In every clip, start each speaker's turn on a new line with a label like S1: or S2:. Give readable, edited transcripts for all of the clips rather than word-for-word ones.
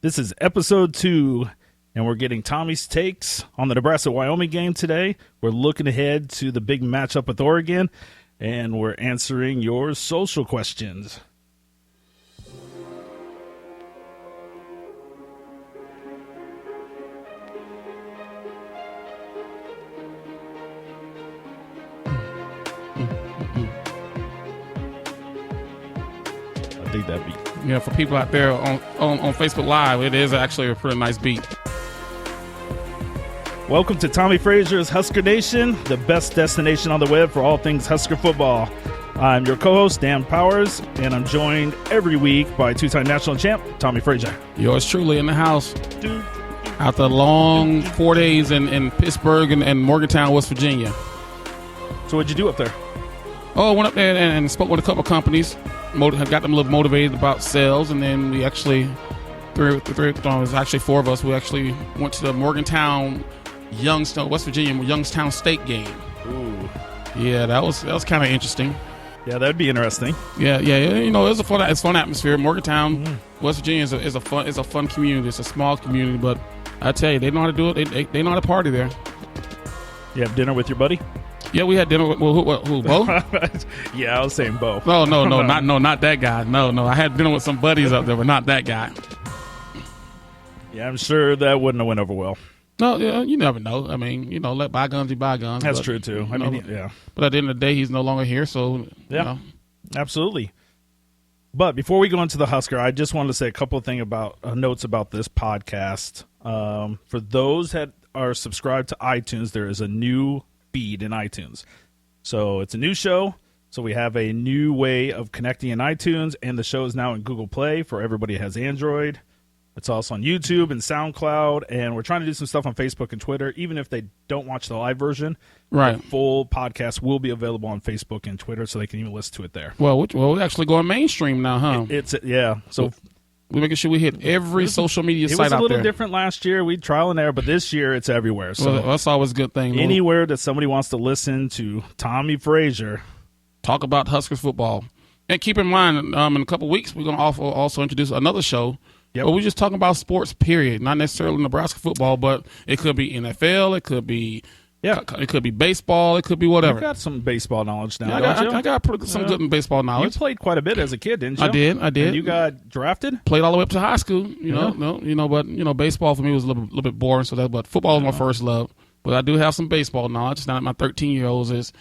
S1: This is episode 2, and we're getting Tommie's takes on the Nebraska-Wyoming game today. We're looking ahead to the big matchup with Oregon, and we're answering your social questions. I think that beat.
S2: Yeah, for people out there on Facebook Live, it is actually a pretty nice beat.
S1: Welcome to Tommy Frazier's Husker Nation, the best destination on the web for all things Husker football. I'm your co-host, Dan Powers, and I'm joined every week by two-time national champ, Tommy Frazier.
S2: Yours truly in the house. After a long 4 days in Pittsburgh and Morgantown, West Virginia.
S1: So what'd you do up there?
S2: Oh, I went up there and spoke with a couple of companies. Got them a little motivated about sales, and then we actually, it was actually 4 of us. We actually went to the Morgantown, West Virginia Youngstown State game.
S1: Ooh,
S2: yeah, that was kind of interesting.
S1: Yeah, that'd be interesting.
S2: Yeah. You know, it's a fun atmosphere. Morgantown, West Virginia is a fun community. It's a small community, but I tell you, they know how to do it. They know how to party there.
S1: You have dinner with your buddy?
S2: Yeah, we had dinner with who Bohl?
S1: Yeah, I was saying Bohl.
S2: Not that guy. No, I had dinner with some buddies up there, but not that guy.
S1: Yeah, I'm sure that wouldn't have went over well.
S2: No, you never know. I mean, let bygones be bygones.
S1: That's true too. Yeah.
S2: But at the end of the day, he's no longer here, so
S1: yeah, absolutely. But before we go into the Husker, I just wanted to say a couple of things about notes about this podcast. For those that are subscribed to iTunes, there is a new feed in iTunes. So it's a new show. So we have a new way of connecting in iTunes, and the show is now in Google Play for everybody who has Android. It's also on YouTube and SoundCloud, and we're trying to do some stuff on Facebook and Twitter. Even if they don't watch the live version,
S2: right,
S1: the full podcast will be available on Facebook and Twitter, so they can even listen to it there.
S2: Well, we're actually going mainstream now, huh?
S1: So
S2: we're making sure we hit every social media site out there.
S1: It was a little different last year. We trial and error, but this year it's everywhere. So
S2: that's always a good thing.
S1: Anywhere that somebody wants to listen to Tommy Frazier
S2: talk about Huskers football. And keep in mind, in a couple of weeks, we're going to also introduce another show. Yep. But we're just talking about sports, period. Not necessarily Nebraska football, but it could be NFL, it could be baseball, it could be whatever.
S1: You've got some baseball knowledge now,
S2: I got some good baseball knowledge.
S1: You played quite a bit as a kid, didn't you?
S2: I did.
S1: And you got drafted?
S2: Played all the way up to high school, but baseball for me was a little bit boring, but football was my first love. But I do have some baseball knowledge. Now that my 13-year-old is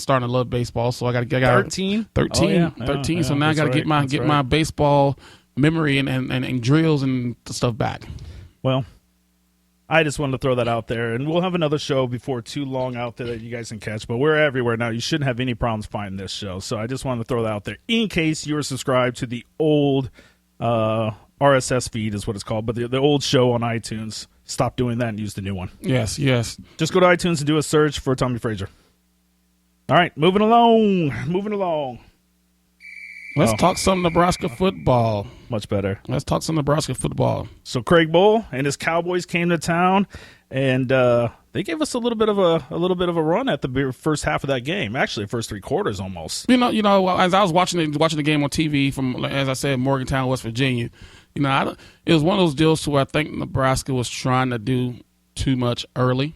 S2: starting to love baseball, so I got 13. So now I got to get my baseball memory and drills and stuff back.
S1: Well, I just wanted to throw that out there, and we'll have another show before too long out there that you guys can catch, but we're everywhere now. You shouldn't have any problems finding this show, so I just wanted to throw that out there in case you were subscribed to the old RSS feed is what it's called, but the old show on iTunes. Stop doing that and use the new one.
S2: Yes.
S1: Just go to iTunes and do a search for Tommy Frazier. All right, moving along.
S2: Let's talk some Nebraska football.
S1: Much better.
S2: Let's talk some Nebraska football.
S1: So Craig Bohl and his Cowboys came to town, and they gave us a little bit of a run at the first half of that game. Actually, the first 3 quarters almost.
S2: As I was watching the game on TV from, as I said, Morgantown, West Virginia. It was one of those deals where I think Nebraska was trying to do too much early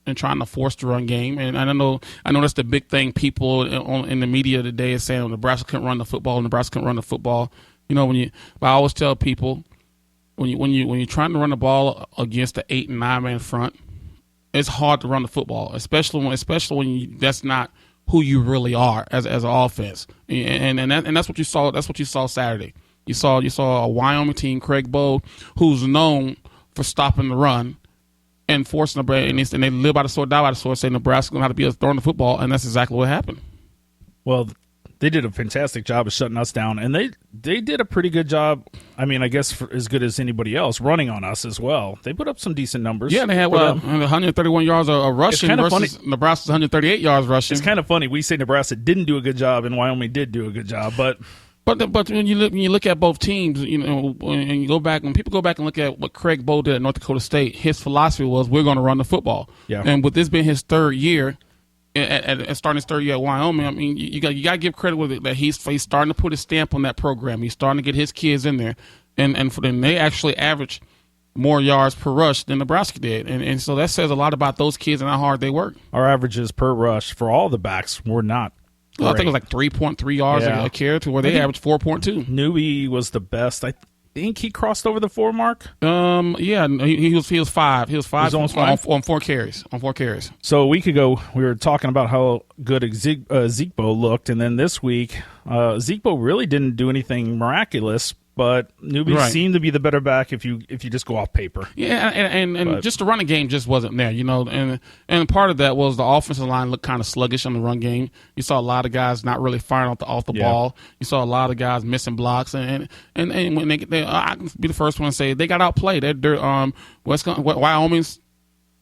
S2: and trying to force the run game. And I know that's the big thing. People in the media today is saying Nebraska couldn't run the football. But I always tell people when you're trying to run the ball against the 8 and 9 man front, it's hard to run the football, especially when that's not who you really are as an offense. And that's what you saw. That's what you saw Saturday. You saw a Wyoming team, Craig Bohl, who's known for stopping the run and forcing the and they live by the sword, die by the sword, say Nebraska's going to have to be throwing the football, and that's exactly what happened.
S1: Well, they did a fantastic job of shutting us down, and they did a pretty good job. I mean, I guess for as good as anybody else running on us as well. They put up some decent numbers.
S2: Yeah, they had 131 yards of rushing versus Nebraska's 138 yards rushing.
S1: It's kind of funny. We say Nebraska didn't do a good job, and Wyoming did do a good job, but
S2: when you look at both teams, when people go back and look at what Craig Bohl did at North Dakota State, his philosophy was we're going to run the football.
S1: Yeah.
S2: And with this being his third year, at starting his third year at Wyoming, I mean, you got to give credit with it that he's starting to put his stamp on that program. He's starting to get his kids in there. and they actually averaged more yards per rush than Nebraska did, and so that says a lot about those kids and how hard they work.
S1: Our averages per rush for all the backs were not.
S2: Well, I think it was like 3.3 yards a carry to where they averaged 4.2.
S1: Newby was the best. I think he crossed over the 4 mark.
S2: Yeah, he was 5. He was 5 on 4 carries. On 4 carries.
S1: So a week ago, we were talking about how good Zeke Bohl looked, and then this week, Zeke Bohl really didn't do anything miraculous. But Newby seemed to be the better back if you just go off paper.
S2: Yeah, and just the running game just wasn't there, and part of that was the offensive line looked kind of sluggish on the run game. You saw a lot of guys not really firing off the ball. You saw a lot of guys missing blocks, and when they I can be the first one to say they got outplayed. Wyoming's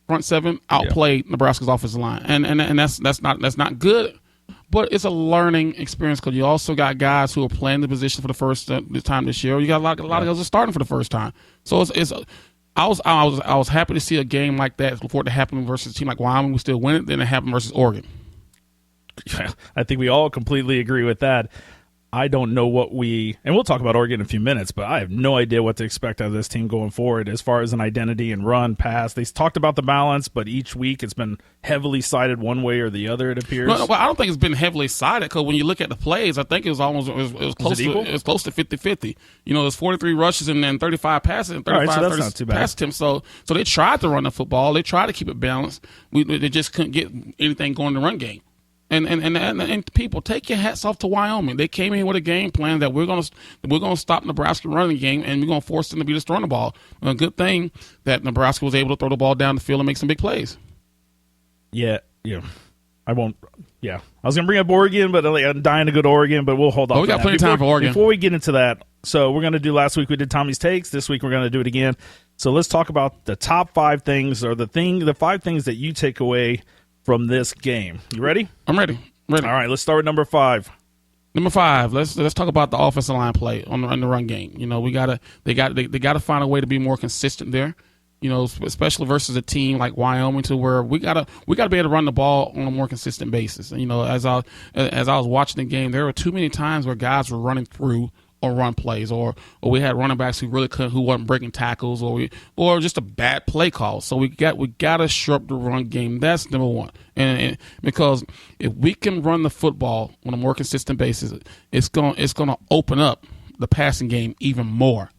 S2: front seven outplayed Nebraska's offensive line, and that's not good. But it's a learning experience because you also got guys who are playing the position for the first time this year. You got a lot of guys who are starting for the first time. So I was happy to see a game like that before it happened versus a team like Wyoming. We still win it. Then it happened versus Oregon.
S1: Yeah, I think we all completely agree with that. I don't know and we'll talk about Oregon in a few minutes, but I have no idea what to expect out of this team going forward as far as an identity and run, pass. They talked about the balance, but each week it's been heavily sided one way or the other, it appears.
S2: Well, I don't think it's been heavily sided because when you look at the plays, I think it was close to 50-50. It was 43 rushes and then 35 passes and 35
S1: so that's not too bad.
S2: Pass attempts. So they tried to run the football. They tried to keep it balanced. They just couldn't get anything going in the run game. And people, take your hats off to Wyoming. They came in with a game plan that we're gonna stop Nebraska running game and we're gonna force them to beat us throwing the ball. A good thing that Nebraska was able to throw the ball down the field and make some big plays.
S1: Yeah. I won't. Yeah, I was gonna bring up Oregon, but I'm dying to go to Oregon. But we'll hold off.
S2: We got plenty of time for Oregon.
S1: Before we get into that, so we're gonna do. Last week we did Tommie's takes. This week we're gonna do it again. So let's talk about the top 5 things, or the 5 things that you take away from this game. You ready?
S2: I'm ready.
S1: All right, let's start with number 5.
S2: Number 5. Let's talk about the offensive line play on the run game. They gotta find a way to be more consistent there. Especially versus a team like Wyoming, to where we gotta be able to run the ball on a more consistent basis. As I was watching the game, there were too many times where guys were running through or run plays, or we had running backs who wasn't breaking tackles, or just a bad play call. So we gotta shore up the run game. That's number 1. And because if we can run the football on a more consistent basis, it's gonna open up the passing game even more.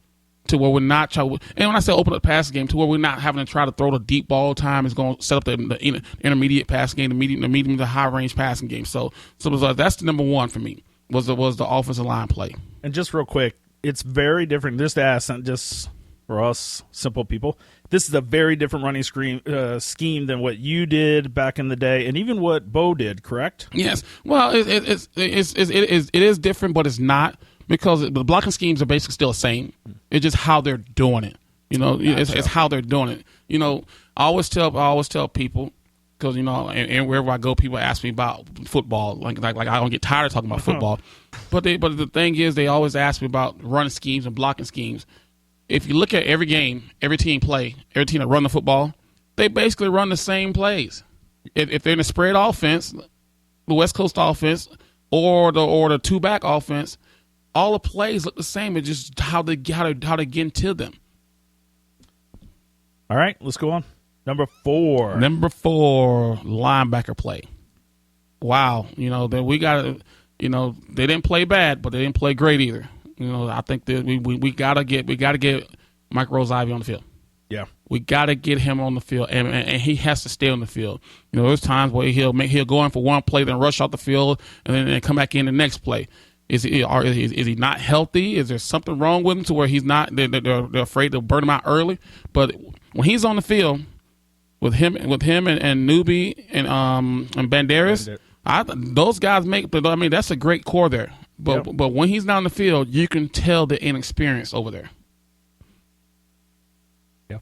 S2: To where we're not and when I say open up the passing game, to where we're not having to try to throw the deep ball time, it's going to set up the intermediate passing game, the medium to high range passing game. So that's the number 1 for me was the offensive line play.
S1: And just real quick, it's very different. Just for us simple people, this is a very different running scheme than what you did back in the day, and even what Bohl did. Correct?
S2: Yes. Well, it is different, but it's not. Because the blocking schemes are basically still the same. It's just how they're doing it. It's how they're doing it. I always tell people, because and wherever I go, people ask me about football. Like I don't get tired of talking about football. But the thing is, they always ask me about running schemes and blocking schemes. If you look at every game, every team that run the football, they basically run the same plays. If they're in a spread offense, the West Coast offense, or the 2-back offense, all the plays look the same. It's just how they get into them.
S1: All right, let's go on. Number 4.
S2: Linebacker play. Wow, that we got. They didn't play bad, but they didn't play great either. I think that we gotta get Mike Rose-Ivy on the field.
S1: Yeah, we
S2: gotta get him on the field, and he has to stay on the field. There's times where he'll go in for one play, then rush out the field, and then come back in the next play. Is he not healthy? Is there something wrong with him to where he's not? They're afraid to burn him out early. But when he's on the field with him and Newby and Banderas, those guys make. I mean, that's a great core there. But when he's not on the field, you can tell the inexperience over there.
S1: Yeah,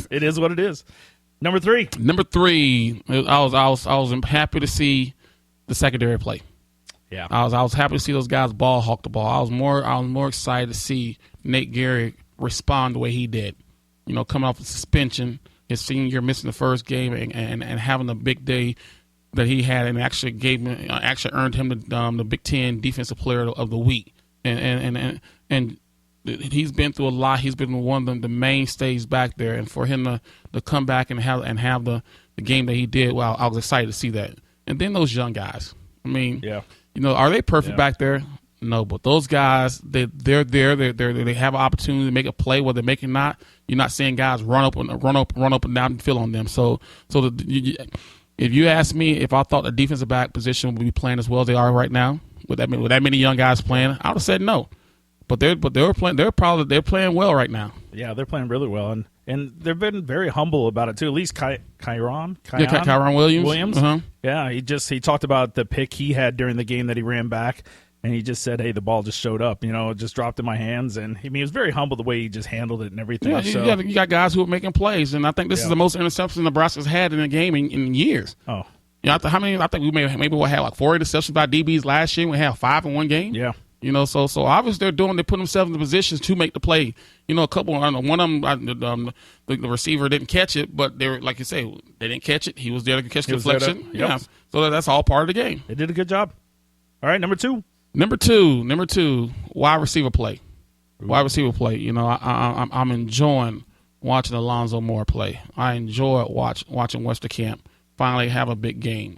S1: it is what it is. Number 3. I was happy to see the secondary play. Yeah,
S2: I was happy to see those guys ball hawk the ball. I was more excited to see Nate Gehrig respond the way he did. Coming off of suspension, his senior year, missing the first game, and having the big day that he had, and actually earned him the Big Ten Defensive Player of the Week. and he's been through a lot. He's been one of the mainstays back there, and for him to come back and have the game that he did, well, I was excited to see that. And then those young guys. I mean, are they perfect back there? No, but those guys, they're there. They have an opportunity to make a play, whether they make it or not. You're not seeing guys run up and down the field on them. So if you ask me if I thought the defensive back position would be playing as well as they are right now, with that many young guys playing, I would have said no. But they're playing well right now.
S1: Yeah, they're playing really well, and they've been very humble about it too. At least Kyron
S2: Williams. Uh-huh.
S1: Yeah, he talked about the pick he had during the game that he ran back, and he just said, "Hey, the ball just showed up. It just dropped in my hands." And he was very humble the way he just handled it and everything.
S2: Yeah, you got guys who are making plays, and I think this is the most interceptions Nebraska's had in a game in years.
S1: Oh,
S2: I think we maybe we'll have like 4 interceptions by DBs last year. We have 5 in one game.
S1: Yeah.
S2: So obviously they put themselves in the positions to make the play. A couple, one of them, the receiver didn't catch it, but they were, like you say, they didn't catch it. He was there to catch the deflection. Yeah, so that's all part of the game.
S1: They did a good job. All right, number two,
S2: wide receiver play. Wide receiver play. I'm enjoying watching Alonzo Moore play. I enjoy watching Westerkamp finally have a big game.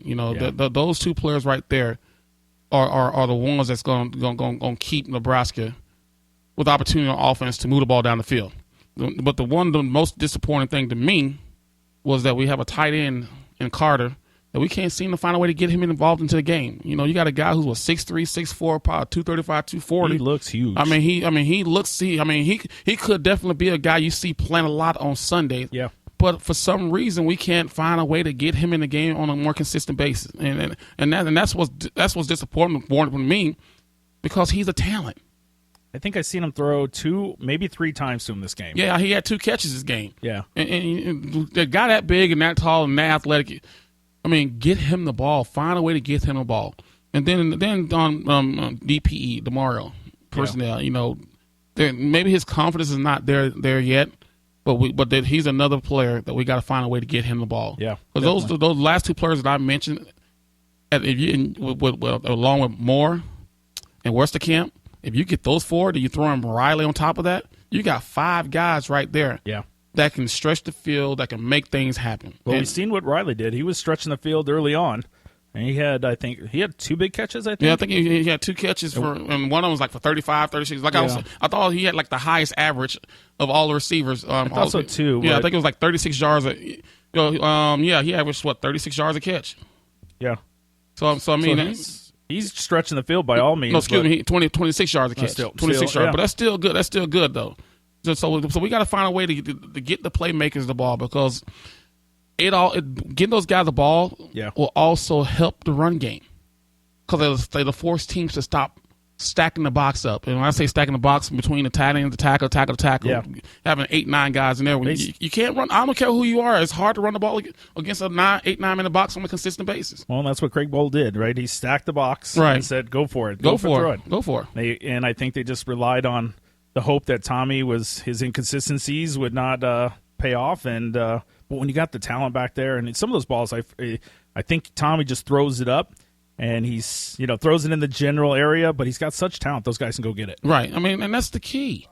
S2: Those two players right there are the ones that's going to keep Nebraska with opportunity on offense to move the ball down the field. But the most disappointing thing to me was that we have a tight end in Carter that we can't seem to find a way to get him involved into the game. You got a guy who's 6'3", 6'4", probably 235, 240.
S1: He looks huge.
S2: He could definitely be a guy you see playing a lot on Sundays.
S1: Yeah.
S2: But for some reason, we can't find a way to get him in the game on a more consistent basis, and that's what's disappointing for me, because he's a talent.
S1: I think I've seen him throw 2, maybe 3 times to him this game.
S2: Yeah, he had 2 catches this game.
S1: Yeah,
S2: and the guy that big and that tall and that athletic, get him the ball. Find a way to get him the ball, and then on DPE, Demario personnel. Maybe his confidence is not there yet. But he's another player that we got to find a way to get him the ball.
S1: Yeah,
S2: because those last 2 players that I mentioned, along with Moore and Westerkamp, if you get those 4, do you throw in Riley on top of that? You got 5 guys right there.
S1: Yeah,
S2: that can stretch the field, that can make things happen.
S1: Well, we've seen what Riley did. He was stretching the field early on. And he had 2 big catches, I think.
S2: Yeah, I think he had 2 catches and one of them was like for 35, 36. I thought he had like the highest average of all the receivers.
S1: Also 2.
S2: Yeah, I think it was like 36 yards. He averaged 36 yards a catch.
S1: Yeah.
S2: So
S1: he's stretching the field by all means.
S2: No, excuse me, 26 yards a catch. 26 yards,
S1: yeah.
S2: But that's still good. That's still good though. So we got to find a way to get the playmakers the ball, because getting those guys the ball will also help the run game, because they'll force teams to stop stacking the box up. And when I say stacking the box, between the tight end, the tackle, having 8-9 guys in there, when you can't run. I don't care who you are. It's hard to run the ball against a 8-9-minute box on a consistent basis.
S1: Well, that's what Craig Bohl did, right? He stacked the box and said, "Go for it,
S2: go for it."
S1: And I think they just relied on the hope that his inconsistencies would not pay off. And but when you got the talent back there, and some of those balls, I think Tommy just throws it up. And he's, throws it in the general area, but he's got such talent; those guys can go get it.
S2: Right. And that's the key.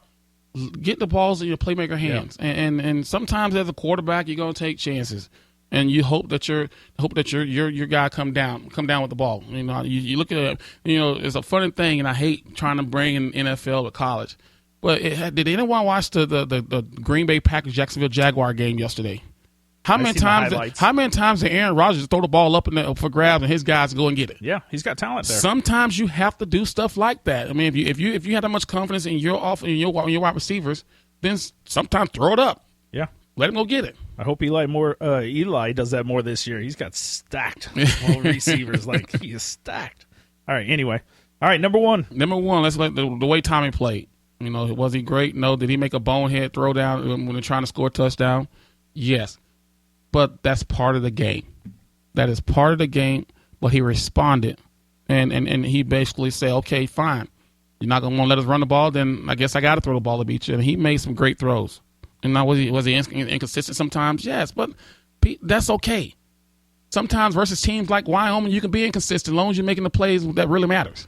S2: Get the balls in your playmaker hands. Yeah. And sometimes as a quarterback, you're going to take chances, and you hope that your guy come down with the ball. You look at it. It's a funny thing, and I hate trying to bring in NFL to college. But did anyone watch the Green Bay Packers Jacksonville Jaguar game yesterday? How many times did Aaron Rodgers throw the ball up for grabs and his guys go and get it?
S1: Yeah, he's got talent there.
S2: Sometimes you have to do stuff like that. If you had that much confidence in your wide receivers, then sometimes throw it up.
S1: Yeah,
S2: let him go get it.
S1: I hope Eli does that more this year. He's got stacked receivers. Like, he is stacked. All right. Anyway, number one.
S2: Let's let the way Tommy played. Was he great? No. Did he make a bonehead throw down when they're trying to score a touchdown? Yes. But that's part of the game. That is part of the game. But he responded, and he basically said, "Okay, fine. You're not going to want to let us run the ball, then I guess I got to throw the ball to beat you." And he made some great throws. And now was he inconsistent sometimes? Yes, but that's okay. Sometimes versus teams like Wyoming, you can be inconsistent as long as you're making the plays that really matters.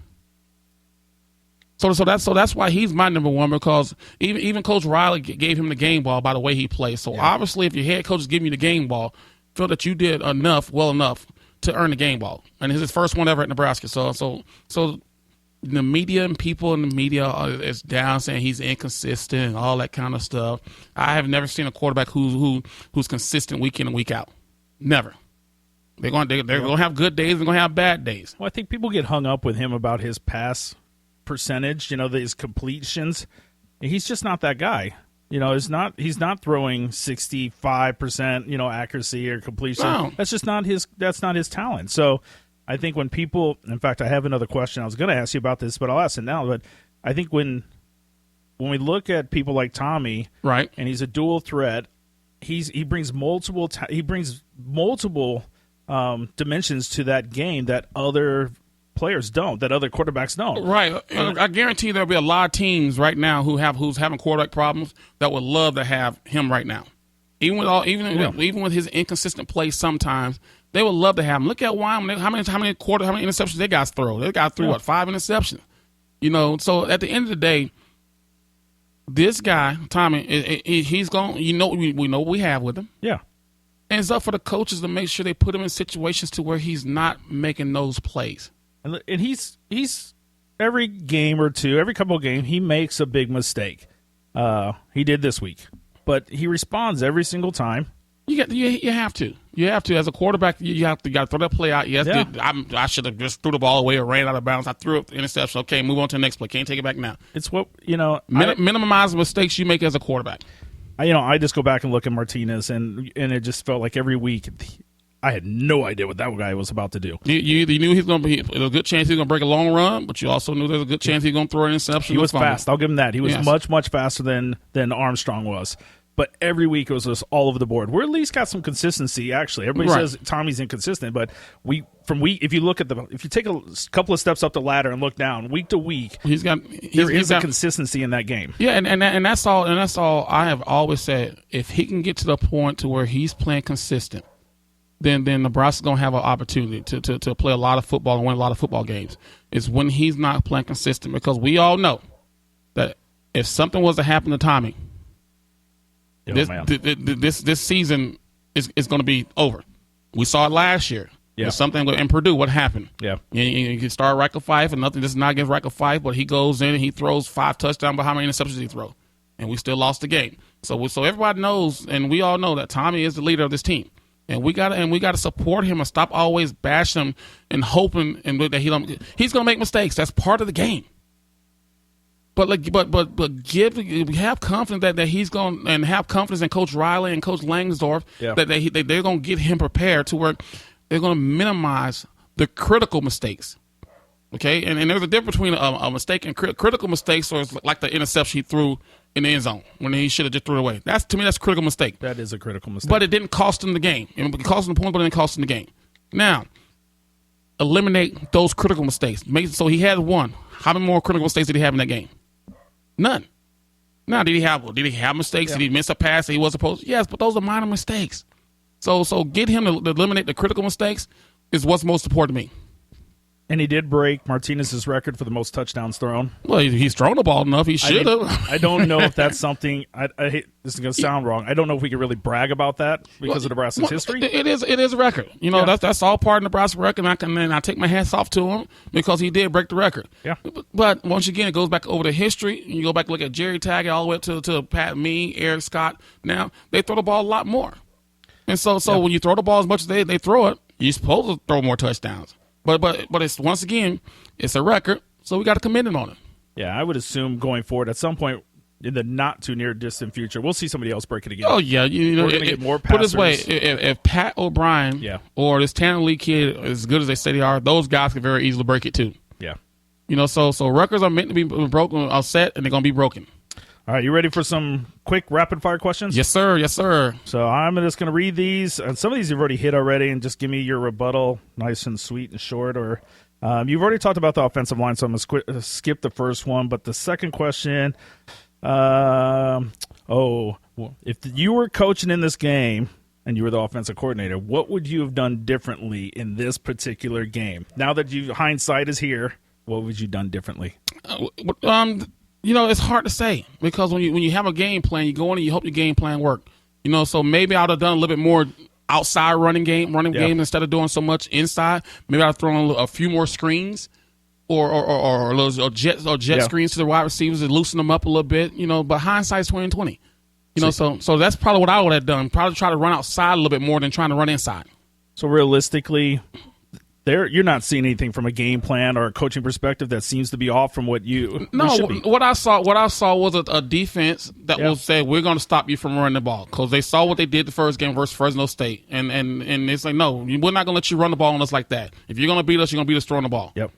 S2: So that's why he's my number one, because even Coach Riley gave him the game ball by the way he plays. So obviously, if your head coach is giving you the game ball, feel that you did well enough to earn the game ball, and it's his first one ever at Nebraska. So the media and people in the media is down saying he's inconsistent and all that kind of stuff. I have never seen a quarterback who's consistent week in and week out. Never. They're going to have good days. They're going to have bad days.
S1: Well, I think people get hung up with him about his pass percentage, his completions. He's just not that guy. He's not throwing 65%, accuracy or completion.
S2: No.
S1: That's not his talent. So I think when people, in fact, I have another question I was going to ask you about this, but I'll ask it now. But I think when we look at people like Tommy,
S2: right,
S1: and he's a dual threat, he brings multiple dimensions to that game that other players don't, that other quarterbacks don't.
S2: Right. I guarantee there'll be a lot of teams right now who's having quarterback problems that would love to have him right now. Even with his inconsistent play sometimes, they would love to have him. Look at Wyoming. How many interceptions they guys throw? They got 5 interceptions. So at the end of the day, this guy, Tommy, he's going, we know what we have with him.
S1: Yeah.
S2: And it's up for the coaches to make sure they put him in situations to where he's not making those plays.
S1: And he's every game or two, every couple of games, he makes a big mistake. He did this week, but he responds every single time.
S2: You have to as a quarterback. You got to throw that play out. Yes, I should have just threw the ball away or ran out of bounds. I threw it interception. Okay, move on to the next play. Can't take it back now.
S1: It's what
S2: minimize the mistakes you make as a quarterback.
S1: I just go back and look at Martinez, and it just felt like every week I had no idea what that guy was about to do.
S2: You knew he was going to be. There's a good chance he was going to break a long run, but you also knew there's a good chance he was going to throw an interception.
S1: He was fast. I'll give him that. He was much faster than Armstrong was. But every week it was just all over the board. We're at least got some consistency. Actually, everybody says Tommy's inconsistent, but if you take a couple of steps up the ladder and look down week to week, there is a consistency in that game.
S2: Yeah, and that's all. And that's all I have always said. If he can get to the point to where he's playing consistent, then Nebraska's gonna have an opportunity to play a lot of football and win a lot of football games. It's when he's not playing consistent, because we all know that if something was to happen to Tommy, this season is going to be over. We saw it last year. Yeah. There's something in Purdue. What happened?
S1: Yeah.
S2: You can start Riker Fife, and nothing. This is not against Riker Fife, but he goes in and he throws 5 touchdowns. But how many interceptions did he throw? And we still lost the game. So everybody knows, and we all know that Tommy is the leader of this team, and we got to support him and stop always bashing him and hoping that he's going to make mistakes. That's part of the game. But have confidence that he's going, and have confidence in Coach Riley and Coach Langsdorff that they're going to get him prepared to where they're going to minimize the critical mistakes. Okay, and there's a difference between a mistake and critical mistakes, or it's like the interception he threw in the end zone when he should have just threw it away. To me, that's a critical mistake.
S1: That is a critical mistake.
S2: But it didn't cost him the game. It cost him the point, but it didn't cost him the game. Now, eliminate those critical mistakes. So he had one. How many more critical mistakes did he have in that game? None. Now, did he have mistakes? Yeah. Did he miss a pass that he wasn't supposed to? Yes, but those are minor mistakes. So get him to eliminate the critical mistakes is what's most important to me.
S1: And he did break Martinez's record for the most touchdowns thrown.
S2: Well, he's thrown the ball enough. He should have.
S1: I don't know if that's something. I hate, this is going to sound wrong. I don't know if we can really brag about that because of Nebraska's history.
S2: It is a record. That's all part of Nebraska's record. And I take my hats off to him because he did break the record.
S1: Yeah.
S2: But once again, it goes back over the history. You go back and look at Jerry Taggart all the way up to Pat, me, Eric Scott. Now they throw the ball a lot more. And so when you throw the ball as much as they throw it, you're supposed to throw more touchdowns. But it's, once again, it's a record, so we got to commit it on it.
S1: Yeah, I would assume going forward at some point in the not too near distant future, we'll see somebody else break it again.
S2: Oh yeah, we're going to
S1: get more passers.
S2: Put it this way: if Pat O'Brien or this Tanner Lee kid, as good as they say they are, those guys can very easily break it too.
S1: Yeah,
S2: so records are meant to be broken, are set, and they're going to be broken.
S1: All right, you ready for some quick rapid-fire questions?
S2: Yes, sir. Yes, sir.
S1: So I'm just going to read these. And some of these you've already hit already, and just give me your rebuttal, nice and sweet and short. Or you've already talked about the offensive line, so I'm going to skip the first one. But the second question, if you were coaching in this game and you were the offensive coordinator, what would you have done differently in this particular game? Now that hindsight is here, what would you have done differently?
S2: It's hard to say because when you have a game plan, you go in and you hope your game plan work. So maybe I would have done a little bit more outside running game instead of doing so much inside. Maybe I'd have thrown a few more screens or jet screens to the wide receivers to loosen them up a little bit. But hindsight's 20/20. So that's probably what I would have done. Probably try to run outside a little bit more than trying to run inside.
S1: So realistically, you're not seeing anything from a game plan or a coaching perspective that seems to be off from what you should be.
S2: What I saw was a defense that will say we're going to stop you from running the ball because they saw what they did the first game versus Fresno State, and it's like no, we're not going to let you run the ball on us like that. If you're going to beat us, you're going to beat us throwing the ball.
S1: Yep.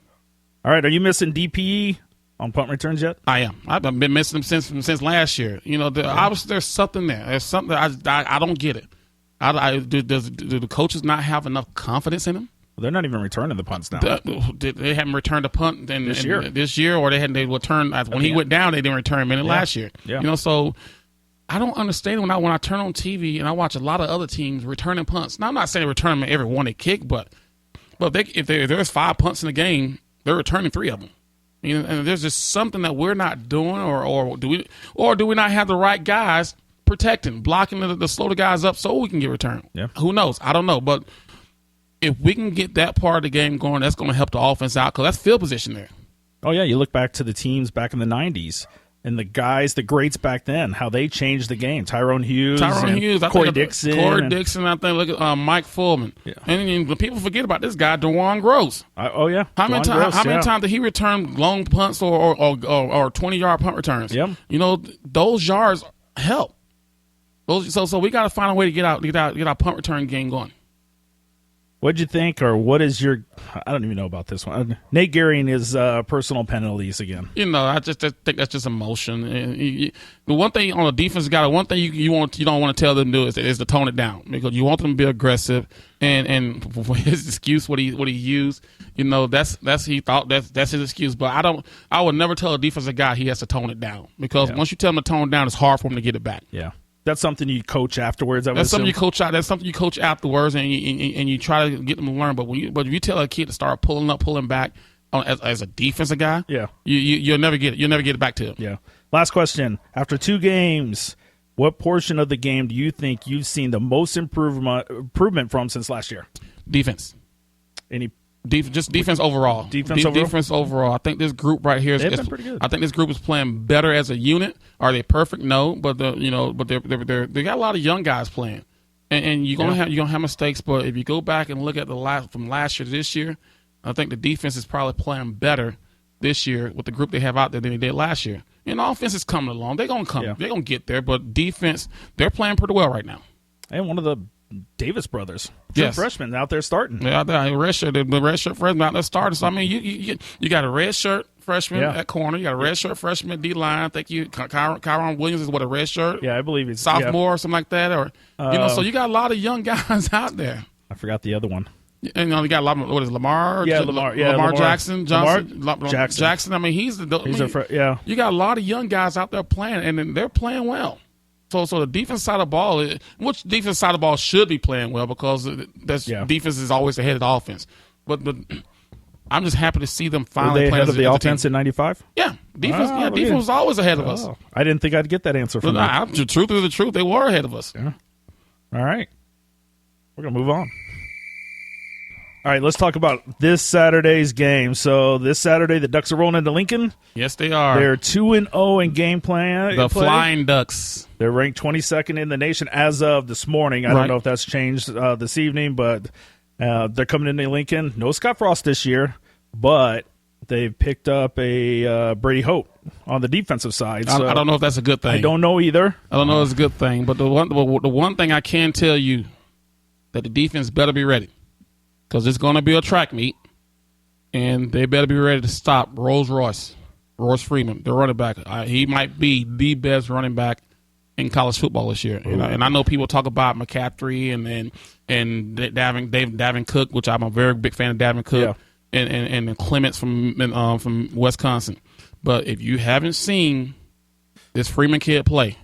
S1: All right. Are you missing DPE on punt returns yet?
S2: I am. I've been missing them since last year. Obviously there's something there. There's something I don't get it. Do the coaches not have enough confidence in them?
S1: Well, they're not even returning the punts now.
S2: They haven't returned a punt this
S1: year,
S2: or they returned when he went down. They didn't return him last year.
S1: Yeah.
S2: So I don't understand when I turn on TV and I watch a lot of other teams returning punts. Now I'm not saying they return them every one they kick, but if there's 5 punts in the game, they're returning 3 of them. And there's just something that we're not doing, or do we not have the right guys protecting, blocking to slow the guys up so we can get returned?
S1: Yeah.
S2: Who knows? I don't know, but if we can get that part of the game going, that's going to help the offense out because that's field position there.
S1: Oh, yeah. You look back to the teams back in the 90s and the greats back then, how they changed the game. Tyrone Hughes, Corey Dixon.
S2: I think, look at Mike Fullman. Yeah. And people forget about this guy, DeJuan Gross.
S1: Oh, yeah.
S2: How many times did he return long punts or 20-yard punt returns?
S1: Yep.
S2: Those yards help. So we got to find a way to get our punt return game going.
S1: What'd you think, or what is your – I don't even know about this one. Nate Gehry and his personal penalties again.
S2: I just think that's just emotion. The one thing on a defense guy, the one thing you don't want to tell them to do is to tone it down because you want them to be aggressive. And for his excuse, what he used, that's his excuse. But I would never tell a defensive guy he has to tone it down because once you tell him to tone it down, it's hard for him to get it back.
S1: Yeah. That's something you coach afterwards.
S2: That's something you coach afterwards, and you try to get them to learn. But if you tell a kid to start pulling back as a defensive guy, you'll never get it. You'll never get it back to him.
S1: Yeah. Last question: after 2 games, what portion of the game do you think you've seen the most improvement from since last year?
S2: Defense. Just defense overall.
S1: Defense
S2: overall. I think this group right here
S1: they've been pretty good.
S2: I think this group is playing better as a unit. Are they perfect? No, but they got a lot of young guys playing, and you're gonna have mistakes. But if you go back and look at from last year to this year, I think the defense is probably playing better this year with the group they have out there than they did last year. And the offense is coming along. They're gonna come. Yeah. They're gonna get there. But defense, they're playing pretty well right now.
S1: And one of the Davis brothers, freshman out there starting.
S2: Yeah, the redshirt freshman out there starting. So I mean, you got a redshirt freshman at corner. You got a redshirt freshman at D-line. I think Kyron Williams is a redshirt.
S1: Yeah, I believe he's
S2: sophomore or something like that. Or so you got a lot of young guys out there.
S1: I forgot the other one.
S2: And you got a lot of, what is it, Lamar?
S1: Yeah, Lamar
S2: Jackson. Jackson. I mean, you got a lot of young guys out there playing, and they're playing well. So the defense side of the ball, which defense side of the ball should be playing well because defense is always ahead of the offense. But I'm just happy to see them finally playing
S1: ahead of the offense in '95.
S2: Yeah, defense. Defense was always ahead of us.
S1: I didn't think I'd get that answer from you.
S2: The truth is the truth. They were ahead of us.
S1: Yeah. All right, we're gonna move on. All right, let's talk about this Saturday's game. So this Saturday, the Ducks are rolling into Lincoln.
S2: Yes, they are.
S1: They're 2-0 in game plan.
S2: The Flying Ducks.
S1: They're ranked 22nd in the nation as of this morning. I don't know if that's changed this evening, but they're coming into Lincoln. No Scott Frost this year, but they've picked up a Brady Hope on the defensive side. So
S2: I don't know if that's a good thing.
S1: I don't know either.
S2: I don't know if it's a good thing, but the one thing I can tell you that the defense better be ready. Because it's going to be a track meet, and they better be ready to stop Royce Freeman, the running back. He might be the best running back in college football this year. And I know people talk about McCaffrey and Davin Cook, which I'm a very big fan of Davin Cook, and Clements from Wisconsin. But if you haven't seen this Freeman kid play,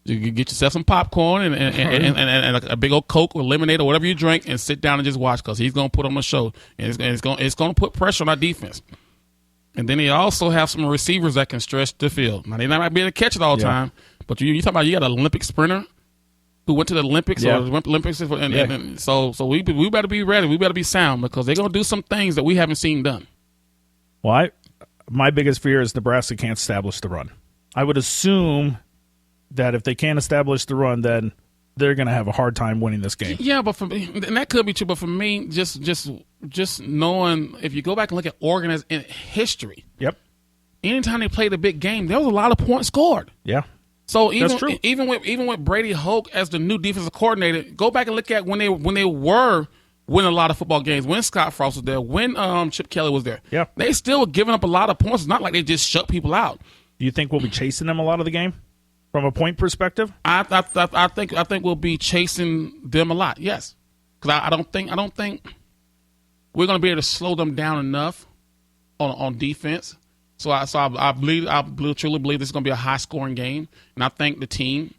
S2: you get yourself some popcorn and a big old Coke or lemonade or whatever you drink and sit down and just watch because he's going to put on a show. And it's going to put pressure on our defense. And then they also have some receivers that can stretch the field. Now, they might be able to catch it all the time, but you talk about you got an Olympic sprinter who went to the Olympics or the Olympics, and so we better be ready. We better be sound because they're going to do some things that we haven't seen done.
S1: Well, my biggest fear is Nebraska can't establish the run. I would assume that if they can't establish the run, then they're going to have a hard time winning this game.
S2: Yeah, but for me, and that could be true. But for me, just knowing, if you go back and look at Oregon as in history, anytime they played a big game, there was a lot of points scored.
S1: Yeah.
S2: So even with Brady Hoke as the new defensive coordinator, go back and look at when they were winning a lot of football games, when Scott Frost was there, when Chip Kelly was there.
S1: Yeah.
S2: They still were giving up a lot of points. It's not like they just shut people out.
S1: Do you think we'll be chasing them a lot of the game from a point perspective?
S2: I think we'll be chasing them a lot. Yes, because I don't think we're going to be able to slow them down enough on defense. So I truly believe this is going to be a high scoring game, and I think the team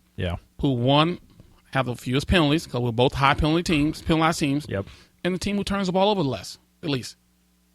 S2: who won have the fewest penalties because we're both high penalized teams.
S1: Yep.
S2: And the team who turns the ball over less, at least.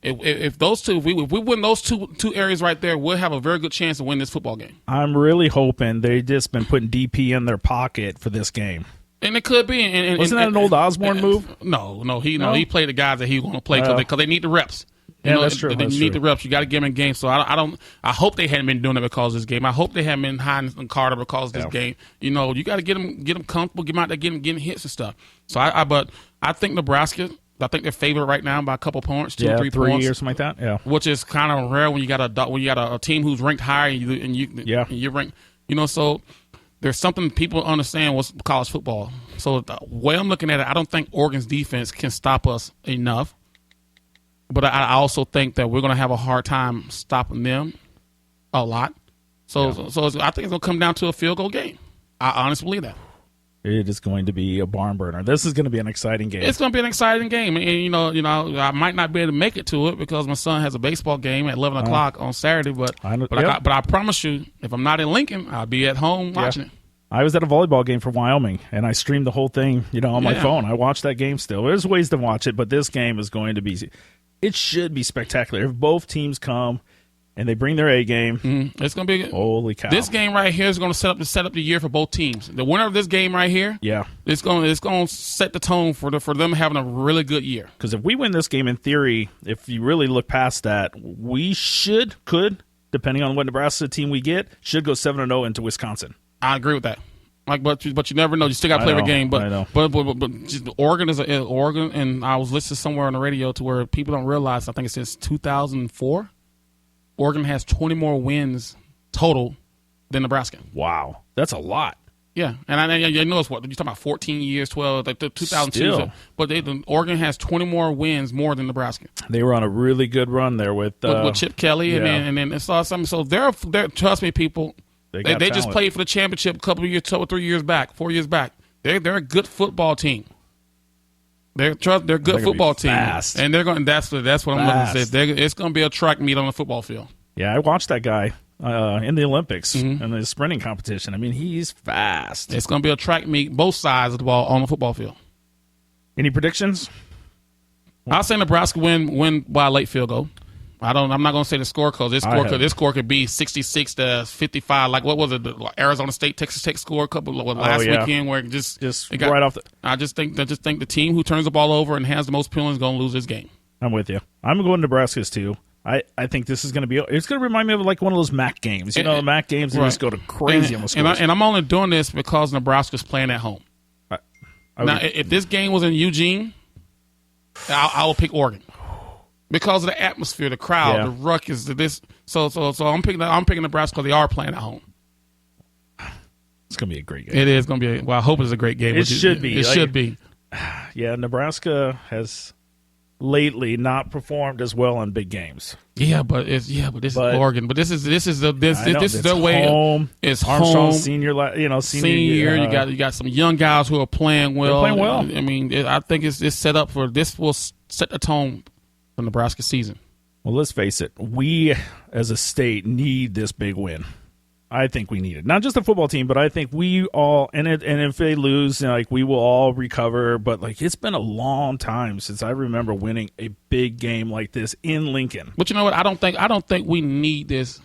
S2: If those two, if we win those two areas right there, we'll have a very good chance to win this football game.
S1: I'm really hoping they've just been putting DP in their pocket for this game.
S2: And it could be. And
S1: wasn't that an old Osborne move?
S2: No. He played the guys that he was going to play because they need the reps.
S1: That's true.
S2: They need the reps. You got to give them in games. So I hope they hadn't been doing it because of this game. I hope they haven't been Hines and Carter because of this game. You got to get them comfortable, get them out there, getting hits and stuff. So but I think Nebraska. I think they're favored right now by a couple points, 2 or 3 points,
S1: or something like that. Yeah,
S2: which is kind of rare when you got a team who's ranked higher and you're ranked. So there's something people understand what's college football. So the way I'm looking at it, I don't think Oregon's defense can stop us enough. But I also think that we're going to have a hard time stopping them a lot. So I think it's going to come down to a field goal game. I honestly believe that.
S1: It is going to be a barn burner. This is going to be an exciting game.
S2: It's going to be an exciting game. And, I might not be able to make it to it because my son has a baseball game at 11 o'clock on Saturday. But I promise you, if I'm not in Lincoln, I'll be at home watching it.
S1: I was at a volleyball game for Wyoming, and I streamed the whole thing, on my phone. I watched that game still. There's ways to watch it, but this game is going to be – it should be spectacular. If both teams come and they bring their A game,
S2: it's going to be –
S1: holy cow.
S2: This game right here is going to set up the year for both teams. The winner of this game right here, it's going to set the tone for them having a really good year.
S1: Because if we win this game, in theory, if you really look past that, we could, depending on what Nebraska team we get, should go 7-0 into Wisconsin.
S2: I agree with that. But you never know. You still got to play the game. But Oregon is Oregon, and I was listening somewhere on the radio to where people don't realize. I think it's since 2004, Oregon has 20 more wins total than Nebraska.
S1: Wow, that's a lot.
S2: Yeah, and I know it's what you're talking about. 14 years, 12, like the 2002.
S1: Still.
S2: But Oregon has 20 more wins more than Nebraska.
S1: They were on a really good run there with
S2: Chip Kelly, and then saw something. So they're trust me, people. They just played for the championship a couple of years, 2 or 3 years back, 4 years back. They're a good football team. They're a good football team, and they're going. That's what I'm looking to say. It's going to be a track meet on the football field.
S1: Yeah, I watched that guy in the Olympics in the sprinting competition. I mean, he's fast.
S2: It's going to be a track meet, both sides of the ball on the football field.
S1: Any predictions?
S2: I'll say Nebraska win by a late field goal. I'm not going to say the score because this score could be 66-55. Like what was it? The Arizona State Texas Tech score last weekend where
S1: right off the.
S2: I just think the team who turns the ball over and has the most penalties is going to lose this game.
S1: I'm with you. I'm going Nebraska's too. I think this is going to be. It's going to remind me of like one of those MAC games. The MAC games that just go to crazy on the scores.
S2: And I'm only doing this because Nebraska's playing at home. Now, if this game was in Eugene, I would pick Oregon. Because of the atmosphere, the crowd, the ruckus, this. So I'm picking Nebraska because they are playing at home.
S1: It's going to be a great game.
S2: It is going to be. I hope it's a great game.
S1: It should be.
S2: It should be.
S1: Yeah, Nebraska has lately not performed as well in big games.
S2: But this is Oregon. But this is their way.
S1: Home.
S2: It's
S1: Armstrong
S2: home.
S1: Senior year.
S2: You got some young guys who are playing well.
S1: They're playing well.
S2: I mean, I think it's set up for this. Will set the tone for Nebraska season.
S1: Well, let's face it. We, as a state, need this big win. I think we need it. Not just the football team, but I think we all, and if they lose, like, we will all recover. But, like, it's been a long time since I remember winning a big game like this in Lincoln.
S2: But you know what? I don't think we need this.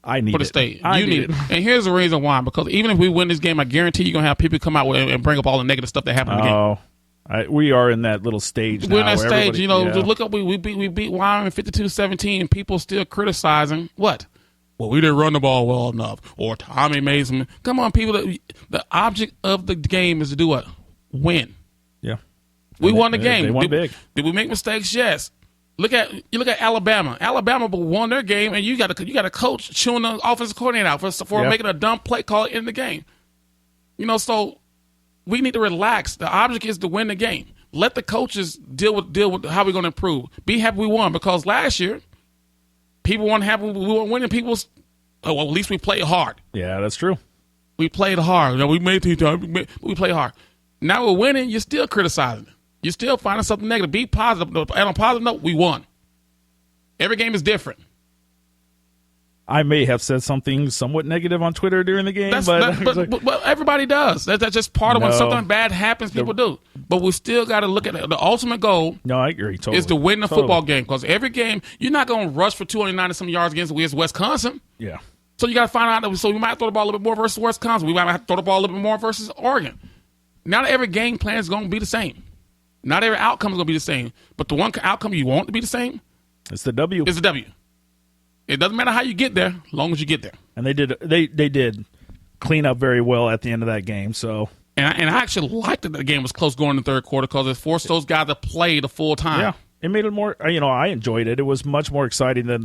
S1: I need
S2: for the
S1: it.
S2: state.
S1: I
S2: you need it. And here's the reason why. Because even if we win this game, I guarantee you're going to have people come out and bring up all the negative stuff that happened in the game.
S1: We are in that little stage now.
S2: We're in that stage. Just look up. We beat Wyoming 52-17, and people still criticizing what? Well, we didn't run the ball well enough, or Tommy made some. Come on, people. The object of the game is to do what? Win.
S1: Yeah.
S2: We won the game.
S1: They won big.
S2: Did we make mistakes? Yes. Look at Alabama. Alabama won their game, and you got a coach chewing the offensive coordinator out for making a dumb play call in the game. So we need to relax. The object is to win the game. Let the coaches deal with how we're going to improve. Be happy we won, because last year people weren't happy we weren't winning. At least we played hard.
S1: Yeah, that's true.
S2: We played hard. We made the time. We played hard. Now we're winning. You're still criticizing. You're still finding something negative. Be positive. And on a positive note, we won. Every game is different.
S1: I may have said something somewhat negative on Twitter during the game,
S2: but everybody does. That's just part of when something bad happens, people do. But we still got to look at it. The ultimate goal.
S1: No, I agree. Totally.
S2: Is to win the football game, because every game you're not going to rush for 290 yards against Wisconsin.
S1: Yeah. So
S2: you got to find out. So we might throw the ball a little bit more versus Wisconsin. We might have to throw the ball a little bit more versus Oregon. Not every game plan is going to be the same. Not every outcome is going to be the same. But the one outcome you want to be the same,
S1: it's the W.
S2: It's the W. It doesn't matter how you get there, as long as you get there.
S1: And they did clean up very well at the end of that game. So
S2: and I actually liked that the game was close going in the third quarter, because it forced those guys to play the full time.
S1: Yeah, it made it more. I enjoyed it. It was much more exciting than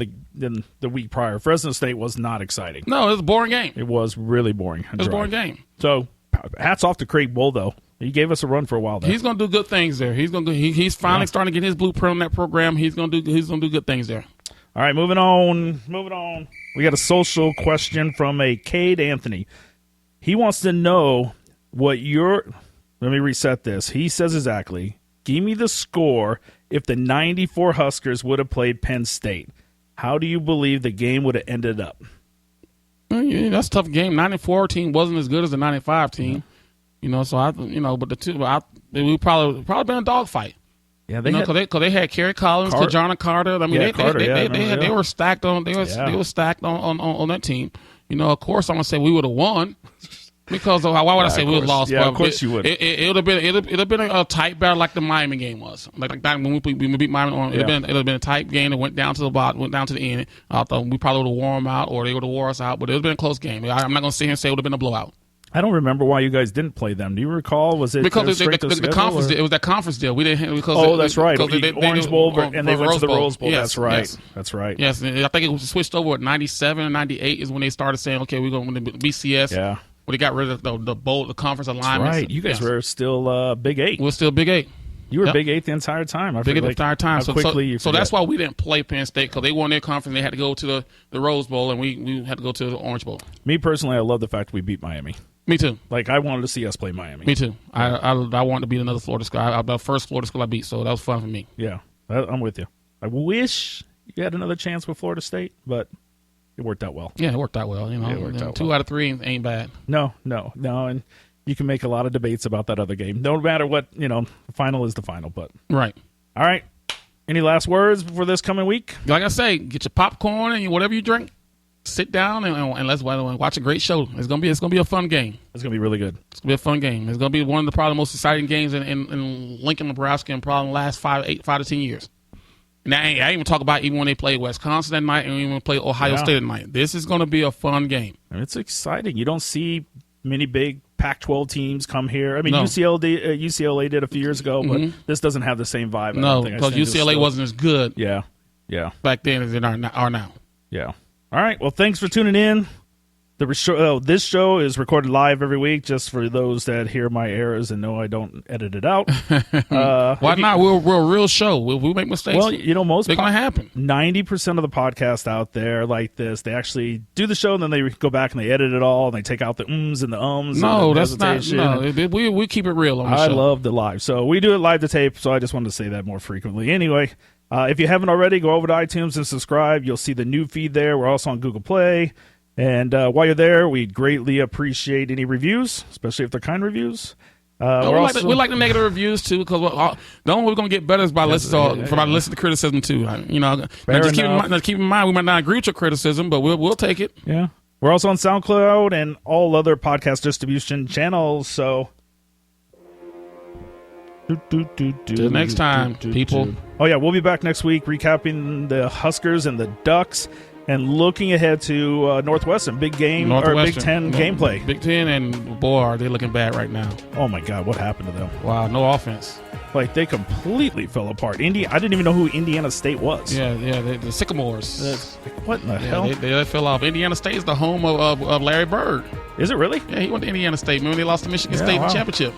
S1: the week prior. Fresno State was not exciting.
S2: No, it was a boring game.
S1: It was really boring.
S2: It was a boring game.
S1: So hats off to Craig Bohl, though. He gave us a run for a while there.
S2: He's going to do good things there. He's finally starting to get his blueprint on that program. He's going to do good things there.
S1: All right, moving on. We got a social question from a Cade Anthony. He wants to know what let me reset this. He says exactly, give me the score if the 94 Huskers would have played Penn State. How do you believe the game would have ended up?
S2: That's a tough game. 94 team wasn't as good as the 95 team. But we probably been a dogfight.
S1: Yeah,
S2: because they had Kerry Collins, John Carter. I mean, they were stacked on. They were stacked on that team. Of course, I'm gonna say we would have won, because why would I say we would have lost?
S1: Yeah, of course you would.
S2: It would have been a tight battle like the Miami game was. Like that when we beat Miami, it would have been a tight game that went down to the bottom, went down to the end. I thought we probably would have wore them out, or they would have wore us out. But it would have been a close game. I'm not gonna sit here and say it would have been a blowout.
S1: I don't remember why you guys didn't play them. Do you recall? Was it
S2: because the conference deal? It was that conference deal. We didn't.
S1: That's right. Orange Bowl, and they went to the Rose Bowl.
S2: Yes,
S1: that's right.
S2: Yes.
S1: That's right.
S2: Yes, I think it was switched over at 97 or 98 is when they started saying, okay, we're going to BCS.
S1: Yeah.
S2: When they got rid of the bowl, the conference alignment.
S1: Right. You guys were still Big 8.
S2: We're still Big 8.
S1: You were Big 8 the entire time.
S2: Big 8 the entire time.
S1: So
S2: that's why we didn't play Penn State, because they won their conference. They had to go to the Rose Bowl, and we had to go to the Orange Bowl.
S1: Me personally, I love the fact we beat Miami.
S2: Me too.
S1: Like, I wanted to see us play Miami.
S2: Me too. I wanted to beat another Florida school. The first Florida school I beat, so that was fun for me.
S1: Yeah, I'm with you. I wish you had another chance with Florida State, but it worked out well.
S2: Yeah, it worked out well. It worked out 2 out of 3 ain't bad.
S1: No, and you can make a lot of debates about that other game. No matter what, the final is the final. But
S2: right.
S1: All right. Any last words for this coming week?
S2: Like I say, get your popcorn and whatever you drink. Sit down and let's watch a great show. It's gonna be a fun game.
S1: It's gonna be really good.
S2: It's gonna be a fun game. It's gonna be one of the probably most exciting games in Lincoln, Nebraska, in probably the last 5 to 10 years. And I even talk about even when they played Wisconsin that night and even when they played Ohio State that night. This is gonna be a fun game.
S1: And it's exciting. You don't see many big Pac-12 teams come here. I mean, UCLA did a few years ago, but this doesn't have the same vibe.
S2: No, because UCLA wasn't as good.
S1: Yeah.
S2: Back then as they are now.
S1: Yeah. All right. Well, thanks for tuning in. This show is recorded live every week, just for those that hear my errors and know I don't edit it out.
S2: Why not? We're a real show. We make mistakes.
S1: Well, most
S2: they're going to happen.
S1: 90% of the podcasts out there like this, they actually do the show and then they go back and they edit it all and they take out the ums and the ums.
S2: No, that's not. No, we keep it real on the show.
S1: I love the live, so we do it live to tape. So I just wanted to say that more frequently. Anyway. If you haven't already, go over to iTunes and subscribe. You'll see the new feed there. We're also on Google Play. And while you're there, we'd greatly appreciate any reviews, especially if they're kind reviews.
S2: We like the negative reviews too, because the only way we're gonna get better is by listening to criticism too. Keep in mind we might not agree with your criticism, but we'll take it.
S1: Yeah, we're also on SoundCloud and all other podcast distribution channels. So,
S2: till next time, people.
S1: Oh yeah, we'll be back next week recapping the Huskers and the Ducks. And looking ahead to Northwestern, big game or Big Ten gameplay.
S2: Big Ten, and boy, are they looking bad right now.
S1: Oh my God, what happened to them?
S2: Wow, no offense.
S1: Like they completely fell apart. I didn't even know who Indiana State was.
S2: Yeah, the Sycamores.
S1: What in the hell?
S2: They fell off. Indiana State is the home of Larry Bird.
S1: Is it really?
S2: Yeah, he went to Indiana State. Remember they lost to Michigan State in the championship.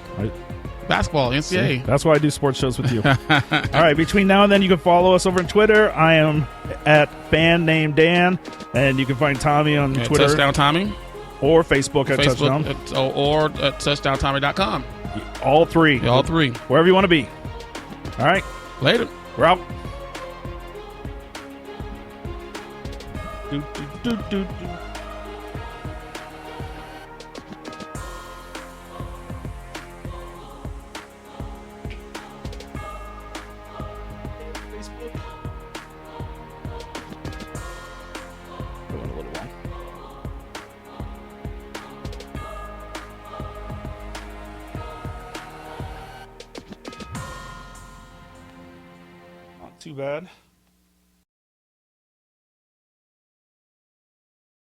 S2: Basketball, NCAA.
S1: See, that's why I do sports shows with you. All right, between now and then, you can follow us over on Twitter. I am at fan named Dan, and you can find Tommy on Twitter.
S2: Touchdown Tommy.
S1: Or Facebook at Touchdown.
S2: Or at touchdowntommy.com.
S1: All three.
S2: Yeah, all three.
S1: Wherever you want to be. All right.
S2: Later.
S1: We're out. Too bad.